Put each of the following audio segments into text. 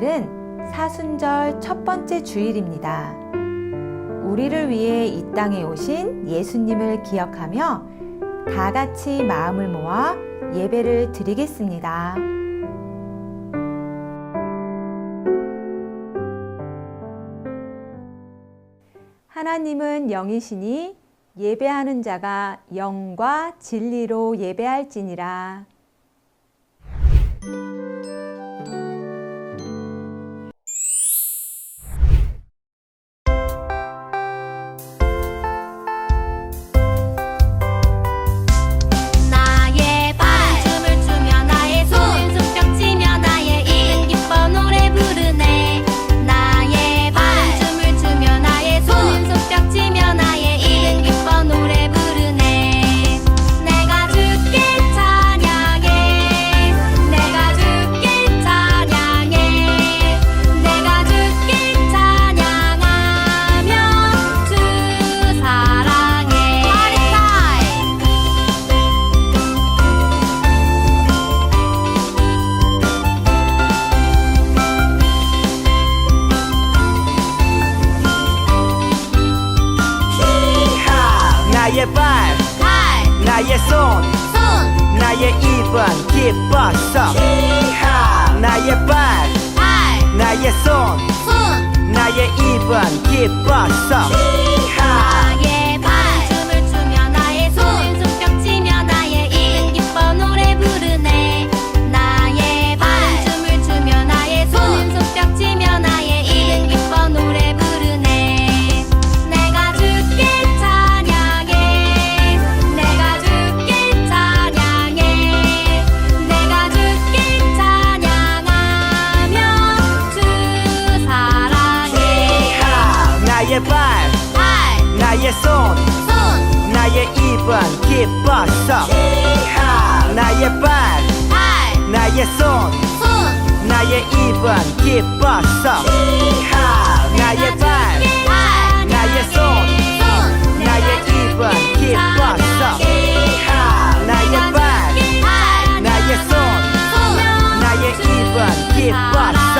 오늘은 사순절 첫 번째 주일입니다. 우리를 위해 이 땅에 오신 예수님을 기억하며 다 같이 마음을 모아 예배를 드리겠습니다. 하나님은 영이시니 예배하는 자가 영과 진리로 예배할지니라. 나의 발, 나의 손, 나의 입은 기뻤어. 나의 발, 나의 손, 나의 입은 기뻤어. 나의 발, 춤을 추며 나의 손, 손뼉 치며 나의 입은 기뻐 노래 부르네. 나의 발, 춤을 추며 나의 손, 손뼉 치며 나의 입은 기뻐 노래 부르네. 내가 주께 찬양해, 내가 주께 찬양해, 내가 주께 찬양하며 주 사랑해. 나의 발, 나의 손, 나의 입은 기뻤어. 나의 발, 나의 손, 나의 입은 기뻤어. 나의 발, 나의 손, 나의 입은 기뻤어. 나의 발, 나의 손, 나의 입은 기뻤어.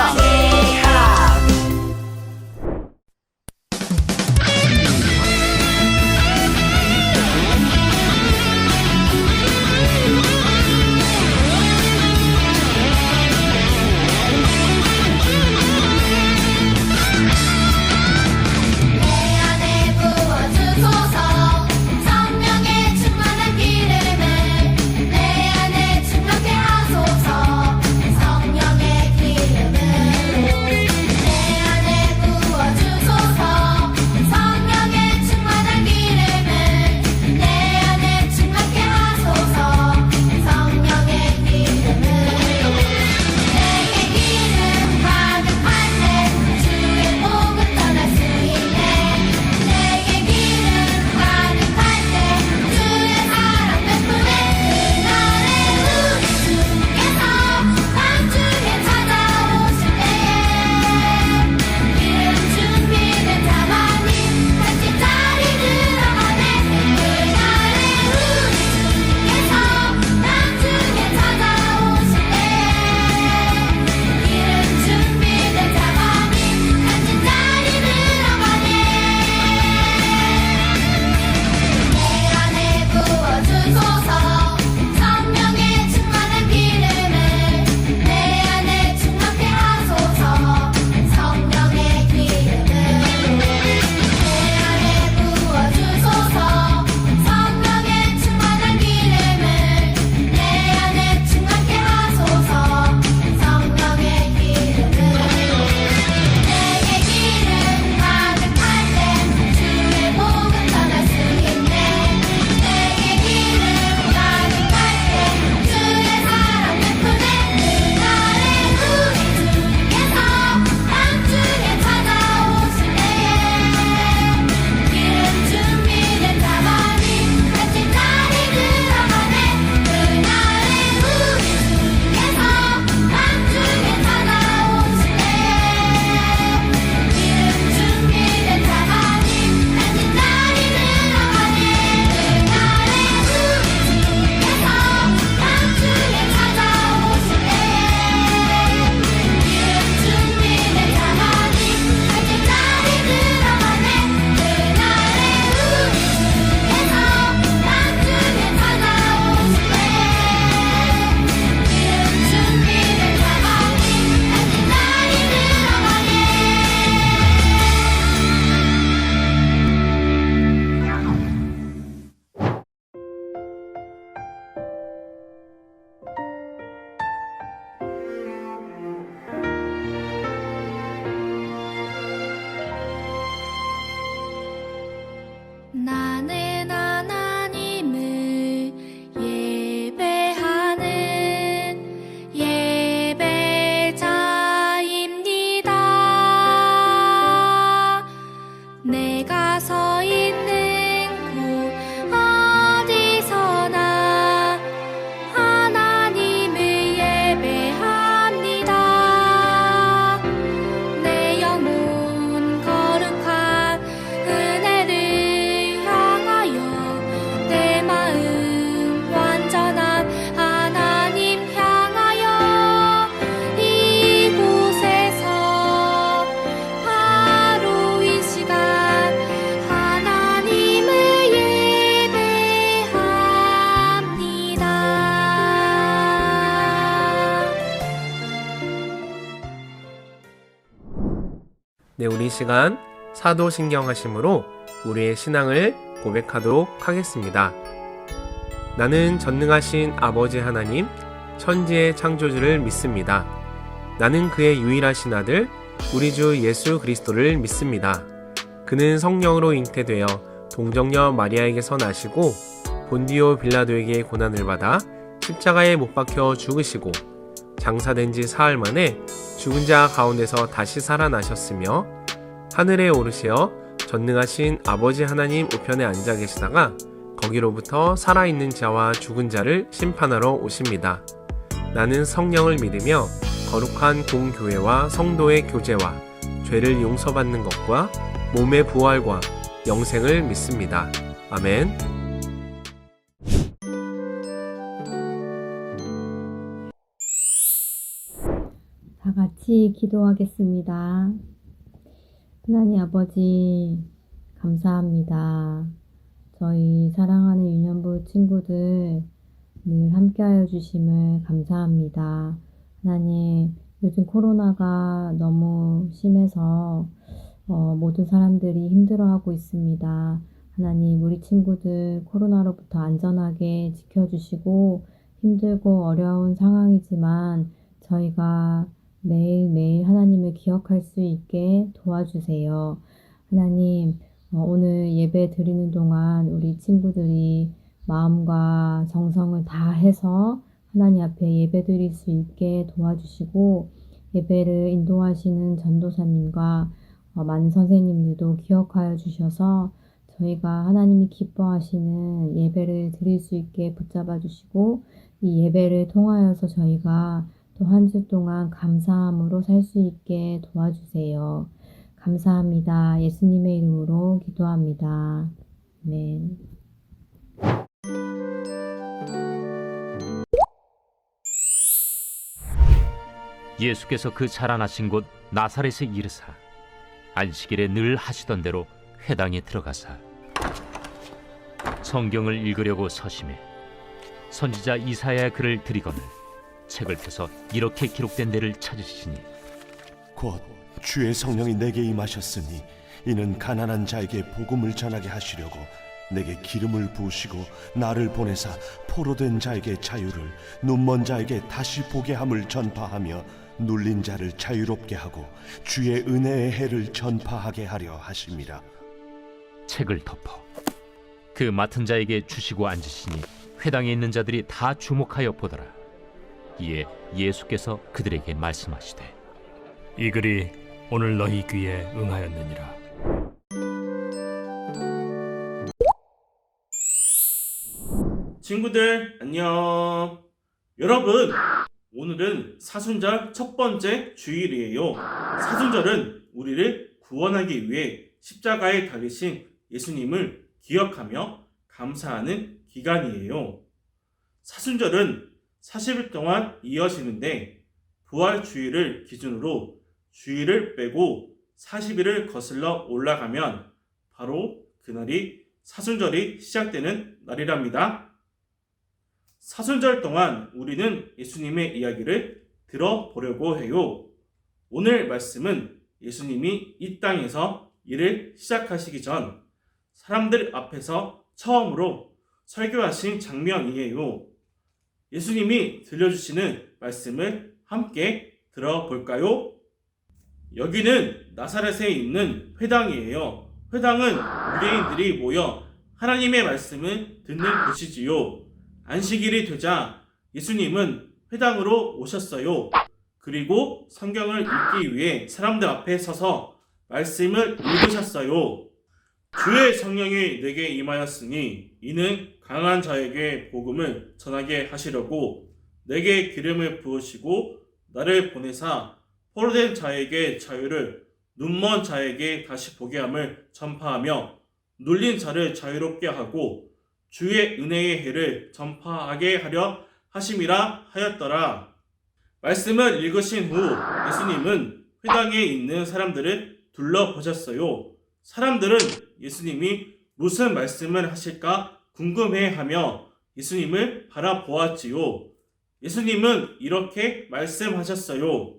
네, 우리 시간 사도신경하심으로 우리의 신앙을 고백하도록 하겠습니다. 나는 전능하신 아버지 하나님, 천지의 창조주를 믿습니다. 나는 그의 유일하신 아들, 우리 주 예수 그리스도를 믿습니다. 그는 성령으로 잉태되어 동정녀 마리아에게서 나시고 본디오 빌라도에게 고난을 받아 십자가에 못 박혀 죽으시고 장사된 지 사흘 만에 죽은 자 가운데서 다시 살아나셨으며 하늘에 오르시어 전능하신 아버지 하나님 우편에 앉아 계시다가 거기로부터 살아있는 자와 죽은 자를 심판하러 오십니다. 나는 성령을 믿으며 거룩한 공교회와 성도의 교제와 죄를 용서받는 것과 몸의 부활과 영생을 믿습니다. 아멘. 다 같이 기도하겠습니다. 하나님 아버지, 감사합니다. 저희 사랑하는 유년부 친구들 늘 함께하여 주심을 감사합니다. 하나님, 요즘 코로나가 너무 심해서 모든 사람들이 힘들어하고 있습니다. 하나님, 우리 친구들 코로나로부터 안전하게 지켜주시고 힘들고 어려운 상황이지만 저희가 매일매일 하나님을 기억할 수 있게 도와주세요. 하나님, 오늘 예배 드리는 동안 우리 친구들이 마음과 정성을 다해서 하나님 앞에 예배 드릴 수 있게 도와주시고 예배를 인도하시는 전도사님과 많은 선생님들도 기억하여 주셔서 저희가 하나님이 기뻐하시는 예배를 드릴 수 있게 붙잡아 주시고 이 예배를 통하여서 저희가 또 한 주 동안 감사함으로 살 수 있게 도와주세요. 감사합니다. 예수님의 이름으로 기도합니다. 아멘. 예수께서 그 자라나신 곳 나사렛에 이르사 안식일에 늘 하시던 대로 회당에 들어가사 성경을 읽으려고 서심해 선지자 이사야의 글을 들이거늘 책을 펴서 이렇게 기록된 데를 찾으시니 곧 주의 성령이 내게 임하셨으니 이는 가난한 자에게 복음을 전하게 하시려고 내게 기름을 부으시고 나를 보내사 포로된 자에게 자유를 눈먼 자에게 다시 보게 함을 전파하며 눌린 자를 자유롭게 하고 주의 은혜의 해를 전파하게 하려 하심이라. 책을 덮어 그 맡은 자에게 주시고 앉으시니 회당에 있는 자들이 다 주목하여 보더라. 이에 예수께서 그들에게 말씀하시되 이 글이 오늘 너희 귀에 응하였느니라. 친구들 안녕. 여러분, 오늘은 사순절 첫 번째 주일이에요. 사순절은 우리를 구원하기 위해 십자가에 달리신 예수님을 기억하며 감사하는 기간이에요. 사순절은 40일 동안 이어지는데 부활 주일을 기준으로 주일을 빼고 40일을 거슬러 올라가면 바로 그날이 사순절이 시작되는 날이랍니다. 사순절 동안 우리는 예수님의 이야기를 들어보려고 해요. 오늘 말씀은 예수님이 이 땅에서 일을 시작하시기 전 사람들 앞에서 처음으로 설교하신 장면이에요. 예수님이 들려주시는 말씀을 함께 들어볼까요? 여기는 나사렛에 있는 회당이에요. 회당은 유대인들이 모여 하나님의 말씀을 듣는 곳이지요. 안식일이 되자 예수님은 회당으로 오셨어요. 그리고 성경을 읽기 위해 사람들 앞에 서서 말씀을 읽으셨어요. 주의 성령이 내게 임하였으니 이는 강한 자에게 복음을 전하게 하시려고 내게 기름을 부으시고 나를 보내사 포로된 자에게 자유를 눈먼 자에게 다시 보게 함을 전파하며 눌린 자를 자유롭게 하고 주의 은혜의 해를 전파하게 하려 하심이라 하였더라. 말씀을 읽으신 후 예수님은 회당에 있는 사람들을 둘러보셨어요. 사람들은 예수님이 무슨 말씀을 하실까 궁금해하며 예수님을 바라보았지요. 예수님은 이렇게 말씀하셨어요.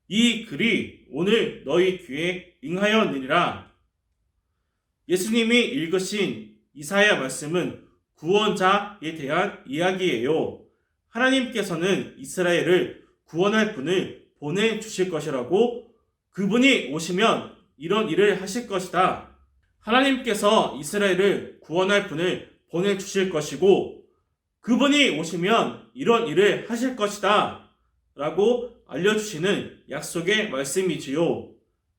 이 글이 오늘 너희 귀에 응하였느니라. 예수님이 읽으신 이사야 말씀은 구원자에 대한 이야기예요. 하나님께서는 이스라엘을 구원할 분을 보내주실 것이라고, 그분이 오시면 이런 일을 하실 것이다. 하나님께서 이스라엘을 구원할 분을 보내주실 것이고, 그분이 오시면 이런 일을 하실 것이다 라고 알려주시는 약속의 말씀이지요.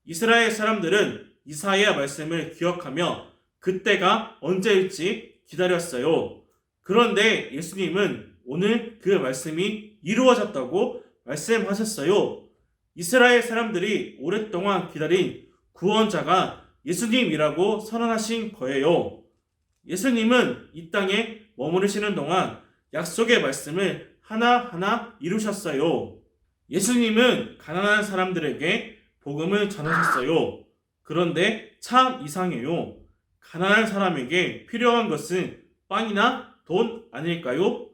이스라엘 사람들은 이사야 말씀을 기억하며 그때가 언제일지 기다렸어요. 그런데 예수님은 오늘 그 말씀이 이루어졌다고 말씀하셨어요. 이스라엘 사람들이 오랫동안 기다린 구원자가 예수님이라고 선언하신 거예요. 예수님은 이 땅에 머무르시는 동안 약속의 말씀을 하나하나 이루셨어요. 예수님은 가난한 사람들에게 복음을 전하셨어요. 그런데 참 이상해요. 가난한 사람에게 필요한 것은 빵이나 돈 아닐까요?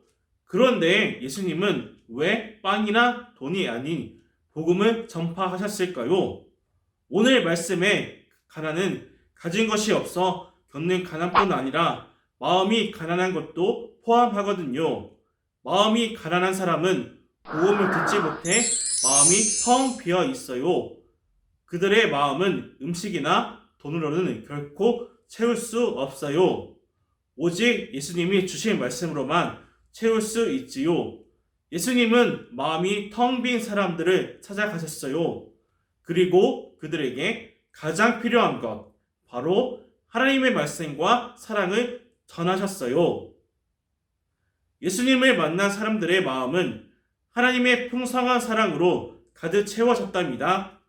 그런데 예수님은 왜 빵이나 돈이 아닌 복음을 전파하셨을까요? 오늘 말씀에 가난은 가진 것이 없어 겪는 가난뿐 아니라 마음이 가난한 것도 포함하거든요. 마음이 가난한 사람은 복음을 듣지 못해 마음이 텅 비어 있어요. 그들의 마음은 음식이나 돈으로는 결코 채울 수 없어요. 오직 예수님이 주신 말씀으로만 채울 수 있지요. 예수님은 마음이 텅 빈 사람들을 찾아가셨어요. 그리고 그들에게 가장 필요한 것, 바로 하나님의 말씀과 사랑을 전하셨어요. 예수님을 만난 사람들의 마음은 하나님의 풍성한 사랑으로 가득 채워졌답니다.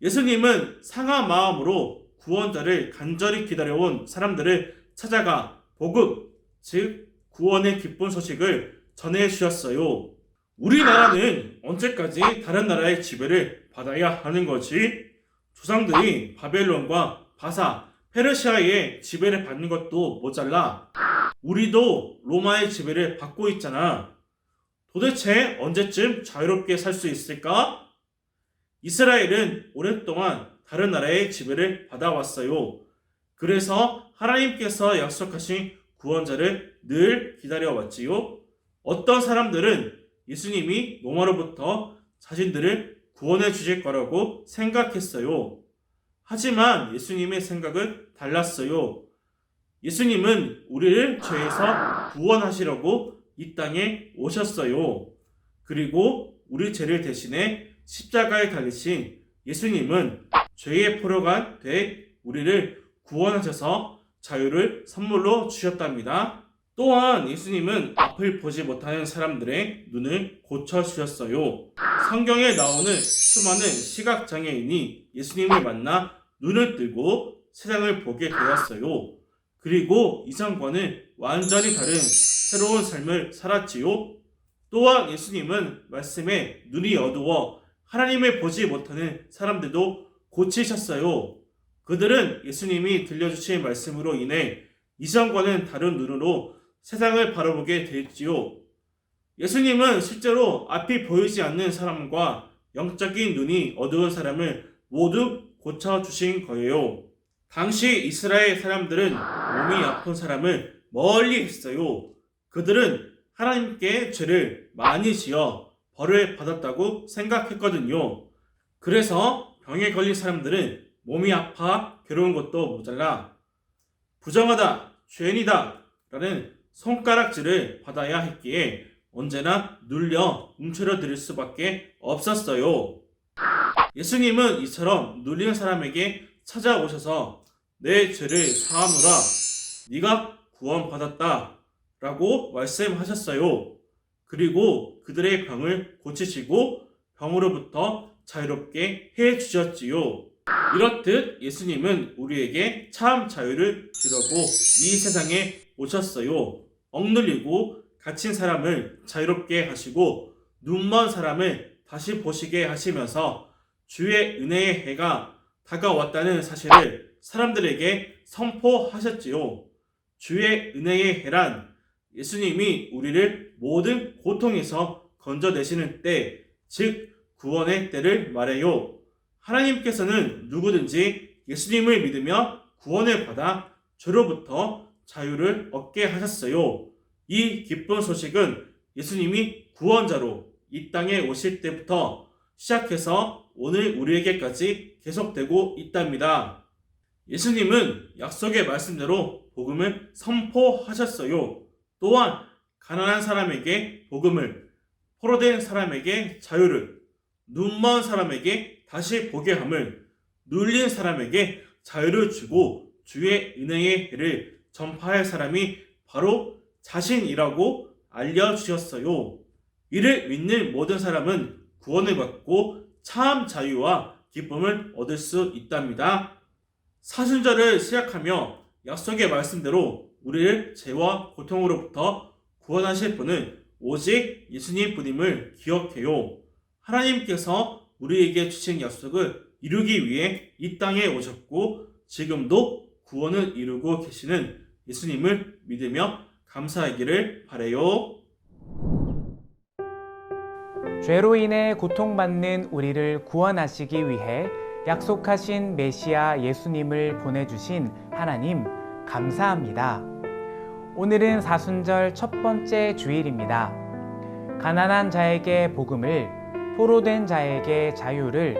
예수님은 상한 마음으로 구원자를 간절히 기다려온 사람들을 찾아가 복음, 즉 구원의 기쁜 소식을 전해주셨어요. 우리나라는 언제까지 다른 나라의 지배를 받아야 하는 거지? 조상들이 바벨론과 바사, 페르시아의 지배를 받는 것도 모자라 우리도 로마의 지배를 받고 있잖아. 도대체 언제쯤 자유롭게 살 수 있을까? 이스라엘은 오랫동안 다른 나라의 지배를 받아왔어요. 그래서 하나님께서 약속하신 구원자를 늘 기다려왔지요. 어떤 사람들은 예수님이 로마로부터 자신들을 구원해 주실 거라고 생각했어요. 하지만 예수님의 생각은 달랐어요. 예수님은 우리를 죄에서 구원하시려고 이 땅에 오셨어요. 그리고 우리 죄를 대신해 십자가에 달리신 예수님은 죄의 포로가 돼 우리를 구원하셔서 자유를 선물로 주셨답니다. 또한 예수님은 앞을 보지 못하는 사람들의 눈을 고쳐주셨어요. 성경에 나오는 수많은 시각장애인이 예수님을 만나 눈을 뜨고 세상을 보게 되었어요. 그리고 이전과는 완전히 다른 새로운 삶을 살았지요. 또한 예수님은 말씀에 눈이 어두워 하나님을 보지 못하는 사람들도 고치셨어요. 그들은 예수님이 들려주신 말씀으로 인해 이전과는 다른 눈으로 세상을 바라보게 됐지요. 예수님은 실제로 앞이 보이지 않는 사람과 영적인 눈이 어두운 사람을 모두 고쳐주신 거예요. 당시 이스라엘 사람들은 몸이 아픈 사람을 멀리 했어요. 그들은 하나님께 죄를 많이 지어 벌을 받았다고 생각했거든요. 그래서 병에 걸린 사람들은 몸이 아파 괴로운 것도 모자라 부정하다, 죄인이다 라는 손가락질을 받아야 했기에 언제나 눌려 움츠려 드릴 수밖에 없었어요. 예수님은 이처럼 눌린 사람에게 찾아오셔서 내 죄를 사하노라, 네가 구원받았다 라고 말씀하셨어요. 그리고 그들의 병을 고치시고 병으로부터 자유롭게 해주셨지요. 이렇듯 예수님은 우리에게 참 자유를 주려고 이 세상에 오셨어요. 억눌리고 갇힌 사람을 자유롭게 하시고 눈먼 사람을 다시 보시게 하시면서 주의 은혜의 해가 다가왔다는 사실을 사람들에게 선포하셨지요. 주의 은혜의 해란 예수님이 우리를 모든 고통에서 건져내시는 때, 즉 구원의 때를 말해요. 하나님께서는 누구든지 예수님을 믿으며 구원을 받아 죄로부터 자유를 얻게 하셨어요. 이 기쁜 소식은 예수님이 구원자로 이 땅에 오실 때부터 시작해서 오늘 우리에게까지 계속되고 있답니다. 예수님은 약속의 말씀대로 복음을 선포하셨어요. 또한 가난한 사람에게 복음을, 포로된 사람에게 자유를, 눈먼 사람에게 다시 보게 함을, 눌린 사람에게 자유를 주고 주의 은혜의 해를 전파할 사람이 바로 자신이라고 알려주셨어요. 이를 믿는 모든 사람은 구원을 받고 참 자유와 기쁨을 얻을 수 있답니다. 사순절을 시작하며 약속의 말씀대로 우리를 죄와 고통으로부터 구원하실 분은 오직 예수님 분임을 기억해요. 하나님께서 우리에게 주신 약속을 이루기 위해 이 땅에 오셨고 지금도 구원을 이루고 계시는 예수님을 믿으며 감사하기를 바라요. 죄로 인해 고통받는 우리를 구원하시기 위해 약속하신 메시아 예수님을 보내주신 하나님 감사합니다. 오늘은 사순절 첫 번째 주일입니다. 가난한 자에게 복음을, 포로된 자에게 자유를,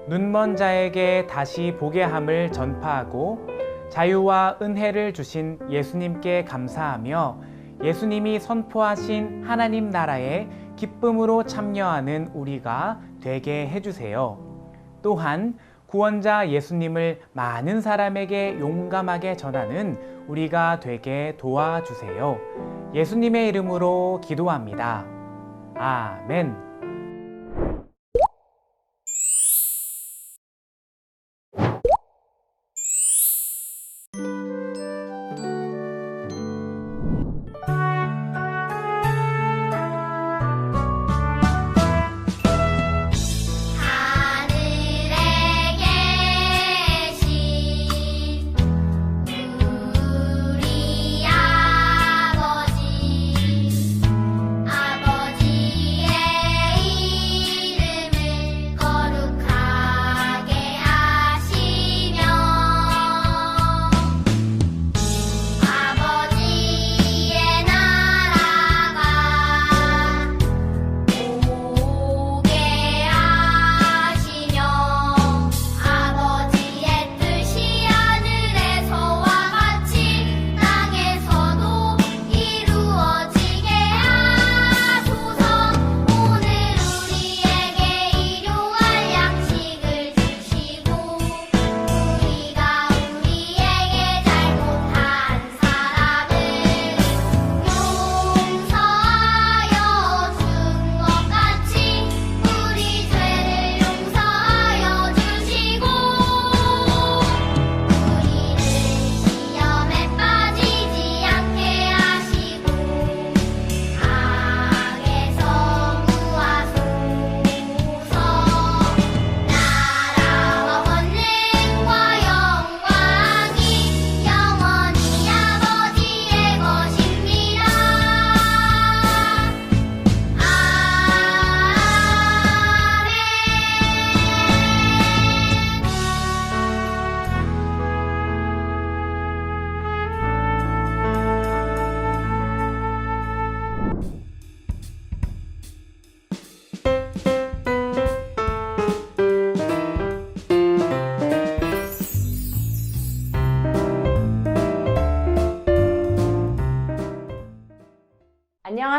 눈먼 자에게 다시 보게 함을 전파하고 자유와 은혜를 주신 예수님께 감사하며 예수님이 선포하신 하나님 나라에 기쁨으로 참여하는 우리가 되게 해주세요. 또한 구원자 예수님을 많은 사람에게 용감하게 전하는 우리가 되게 도와주세요. 예수님의 이름으로 기도합니다. 아멘.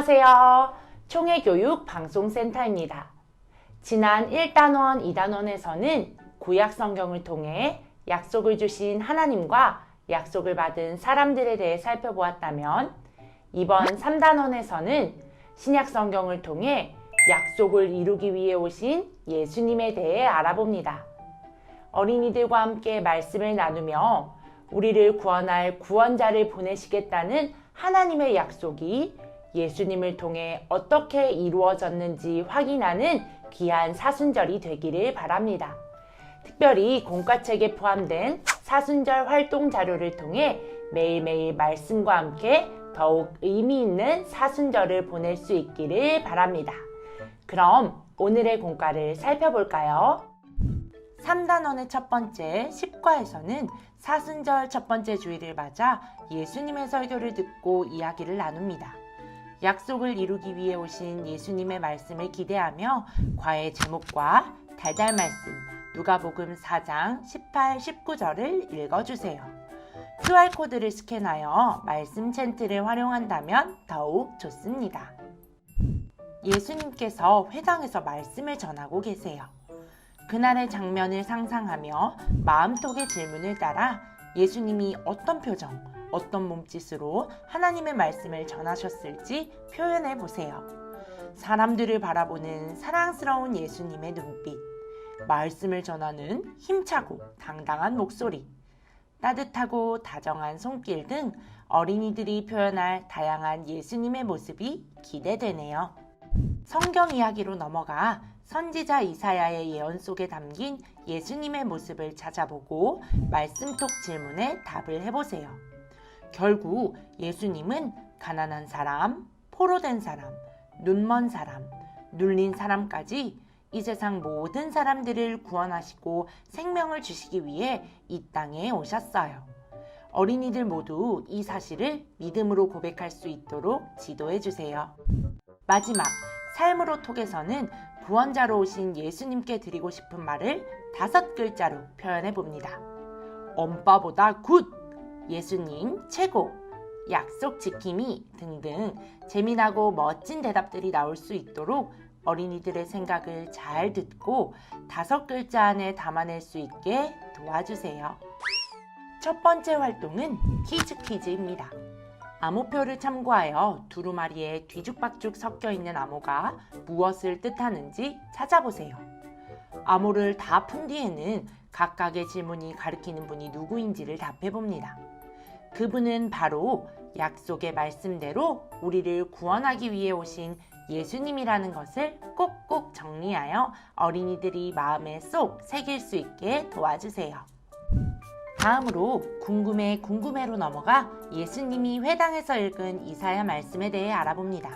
안녕하세요. 총회교육 방송센터입니다. 지난 1단원, 2단원에서는 구약 성경을 통해 약속을 주신 하나님과 약속을 받은 사람들에 대해 살펴보았다면 이번 3단원에서는 신약 성경을 통해 약속을 이루기 위해 오신 예수님에 대해 알아봅니다. 어린이들과 함께 말씀을 나누며 우리를 구원할 구원자를 보내시겠다는 하나님의 약속이 예수님을 통해 어떻게 이루어졌는지 확인하는 귀한 사순절이 되기를 바랍니다. 특별히 공과책에 포함된 사순절 활동 자료를 통해 매일매일 말씀과 함께 더욱 의미 있는 사순절을 보낼 수 있기를 바랍니다. 그럼 오늘의 공과를 살펴볼까요? 3단원의 첫 번째 10과에서는 사순절 첫 번째 주일을 맞아 예수님의 설교를 듣고 이야기를 나눕니다. 약속을 이루기 위해 오신 예수님의 말씀을 기대하며 과의 제목과 달달 말씀 누가복음 4장 18, 19절을 읽어주세요. QR코드를 스캔하여 말씀 챈트를 활용한다면 더욱 좋습니다. 예수님께서 회당에서 말씀을 전하고 계세요. 그날의 장면을 상상하며 마음속의 질문을 따라 예수님이 어떤 표정, 어떤 몸짓으로 하나님의 말씀을 전하셨을지 표현해 보세요. 사람들을 바라보는 사랑스러운 예수님의 눈빛, 말씀을 전하는 힘차고 당당한 목소리, 따뜻하고 다정한 손길 등 어린이들이 표현할 다양한 예수님의 모습이 기대되네요. 성경 이야기로 넘어가 선지자 이사야의 예언 속에 담긴 예수님의 모습을 찾아보고 말씀톡 질문에 답을 해보세요. 결국 예수님은 가난한 사람, 포로된 사람, 눈먼 사람, 눌린 사람까지 이 세상 모든 사람들을 구원하시고 생명을 주시기 위해 이 땅에 오셨어요. 어린이들 모두 이 사실을 믿음으로 고백할 수 있도록 지도해 주세요. 마지막 삶으로 톡에서는 구원자로 오신 예수님께 드리고 싶은 말을 5글자로 표현해 봅니다. 엄빠보다 굿! 예수님 최고! 약속 지킴이 등등 재미나고 멋진 대답들이 나올 수 있도록 어린이들의 생각을 잘 듣고 5글자 안에 담아낼 수 있게 도와주세요. 첫 번째 활동은 퀴즈입니다. 암호표를 참고하여 두루마리에 뒤죽박죽 섞여 있는 암호가 무엇을 뜻하는지 찾아보세요. 암호를 다 푼 뒤에는 각각의 질문이 가리키는 분이 누구인지를 답해봅니다. 그분은 바로 약속의 말씀대로 우리를 구원하기 위해 오신 예수님이라는 것을 꼭꼭 정리하여 어린이들이 마음에 쏙 새길 수 있게 도와주세요. 다음으로 궁금해로 넘어가 예수님이 회당에서 읽은 이사야 말씀에 대해 알아봅니다.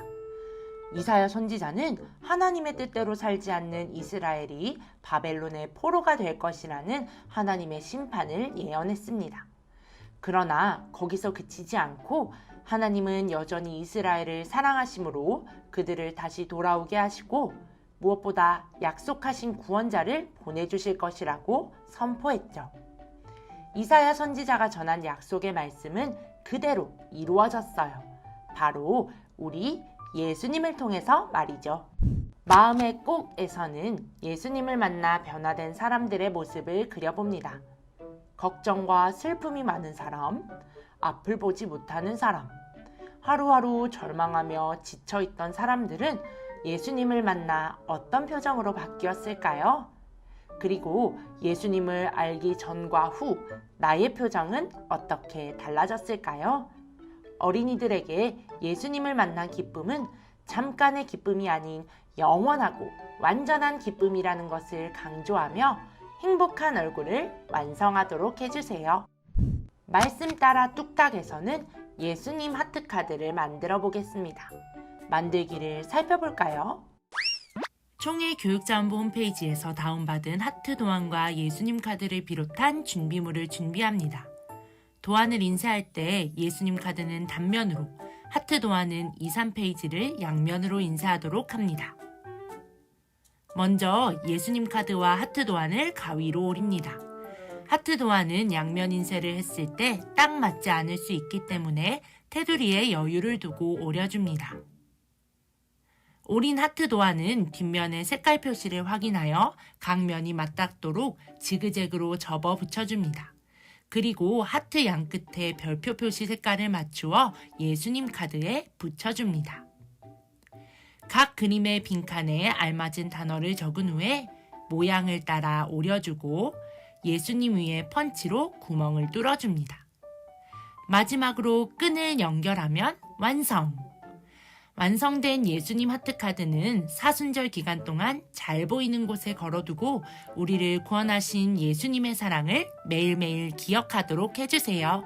이사야 선지자는 하나님의 뜻대로 살지 않는 이스라엘이 바벨론의 포로가 될 것이라는 하나님의 심판을 예언했습니다. 그러나 거기서 그치지 않고 하나님은 여전히 이스라엘을 사랑하심으로 그들을 다시 돌아오게 하시고 무엇보다 약속하신 구원자를 보내주실 것이라고 선포했죠. 이사야 선지자가 전한 약속의 말씀은 그대로 이루어졌어요. 바로 우리 예수님을 통해서 말이죠. 마음의 꼭에서는 예수님을 만나 변화된 사람들의 모습을 그려봅니다. 걱정과 슬픔이 많은 사람, 앞을 보지 못하는 사람, 하루하루 절망하며 지쳐있던 사람들은 예수님을 만나 어떤 표정으로 바뀌었을까요? 그리고 예수님을 알기 전과 후 나의 표정은 어떻게 달라졌을까요? 어린이들에게 예수님을 만난 기쁨은 잠깐의 기쁨이 아닌 영원하고 완전한 기쁨이라는 것을 강조하며 행복한 얼굴을 완성하도록 해주세요. 말씀 따라 뚝딱에서는 예수님 하트카드를 만들어 보겠습니다. 만들기를 살펴볼까요? 총회교육자원부 홈페이지에서 다운받은 하트 도안과 예수님 카드를 비롯한 준비물을 준비합니다. 도안을 인쇄할 때 예수님 카드는 단면으로, 하트 도안은 2, 3페이지를 양면으로 인쇄하도록 합니다. 먼저 예수님 카드와 하트 도안을 가위로 오립니다. 하트 도안은 양면 인쇄를 했을 때 딱 맞지 않을 수 있기 때문에 테두리에 여유를 두고 오려줍니다. 오린 하트 도안은 뒷면의 색깔 표시를 확인하여 각 면이 맞닿도록 지그재그로 접어 붙여줍니다. 그리고 하트 양끝에 별표 표시 색깔을 맞추어 예수님 카드에 붙여줍니다. 각 그림의 빈칸에 알맞은 단어를 적은 후에 모양을 따라 오려주고 예수님 위에 펀치로 구멍을 뚫어줍니다. 마지막으로 끈을 연결하면 완성! 완성된 예수님 하트카드는 사순절 기간 동안 잘 보이는 곳에 걸어두고 우리를 구원하신 예수님의 사랑을 매일매일 기억하도록 해주세요.